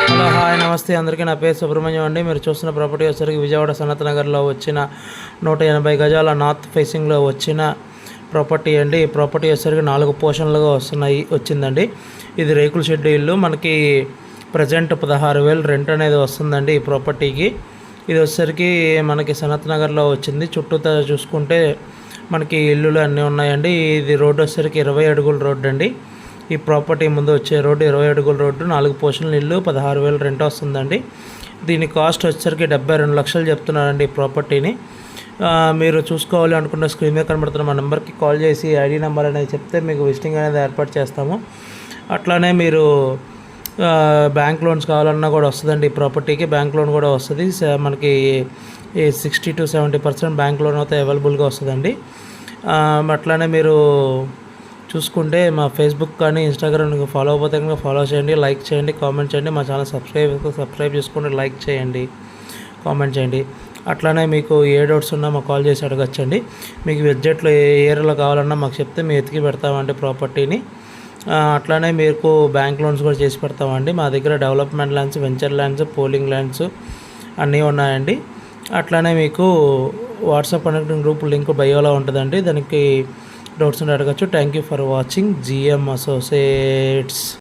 Hello hi నమస్తే అందరికీ. నా పేరు సుబ్రహ్మణ్యం అండి. మీరు చూస్తున్న ప్రాపర్టీ వచ్చేసరికి విజయవాడ సనత్ నగర్లో వచ్చిన 180 గజాల నార్త్ ఫేసింగ్లో వచ్చిన ప్రాపర్టీ అండి. ఈ ప్రాపర్టీ వచ్చేసరికి 4 పోర్షన్లుగా వచ్చిందండి. ఇది రేకుల షెడ్ ఇల్లు. మనకి ప్రజెంట్ 16,000 రెంట్ అనేది వస్తుందండి ఈ ప్రాపర్టీకి. ఇది వచ్చేసరికి మనకి సనత్ నగర్లో వచ్చింది. చుట్టూతా చూసుకుంటే మనకి ఇల్లులు అన్నీ ఉన్నాయండి. ఇది రోడ్డు వచ్చేసరికి 20 అడుగుల రోడ్డు అండి. ఈ ప్రాపర్టీ ముందు వచ్చే రోడ్డు 20 అడుగుల రోడ్డు, 4 పోర్షన్ల ఇల్లు, 16,000 రెంట్ వస్తుందండి. దీని కాస్ట్ వచ్చేసరికి 72 లక్షలు చెప్తున్నారండి ఈ ప్రాపర్టీని. మీరు చూసుకోవాలి అనుకున్న స్క్రీన్ మీద కనబడుతున్న మా నెంబర్కి కాల్ చేసి ఐడి నెంబర్ అనేది చెప్తే మీకు విజిటింగ్ అనేది ఏర్పాటు చేస్తాము. అట్లానే మీరు బ్యాంక్ లోన్స్ కావాలన్నా కూడా వస్తుందండి. ఈ ప్రాపర్టీకి బ్యాంక్ లోన్ కూడా వస్తుంది. మనకి 60 to 70% బ్యాంక్ లోన్ అయితే అవైలబుల్గా వస్తుందండి. అట్లానే మీరు చూసుకుంటే మా ఫేస్బుక్ కానీ ఇన్స్టాగ్రామ్ ఫాలో అయిపోతే కనుక ఫాలో చేయండి, లైక్ చేయండి, కామెంట్ చేయండి. మా ఛానల్ సబ్స్క్రైబ్ చేసుకుంటే లైక్ చేయండి, కామెంట్ చేయండి. అట్లానే మీకు ఏ డౌట్స్ ఉన్నా మాకు కాల్ చేసి అడగచ్చండి. మీకు బడ్జెట్లో ఏ ఏరియాలో కావాలన్నా మాకు చెప్తే మేము ఎతికి పెడతామండి ప్రాపర్టీని. అట్లానే మీకు బ్యాంక్ లోన్స్ కూడా చేసి పెడతామండి. మా దగ్గర development lands, venture lands, polling lands అన్నీ ఉన్నాయండి. అట్లానే మీకు వాట్సాప్ కనెక్టింగ్ గ్రూప్ లింక్ బయోలో ఉంటుందండి. దానికి డౌట్స్ ఉంటే అడగచ్చు. Thank you for watching GM Associates.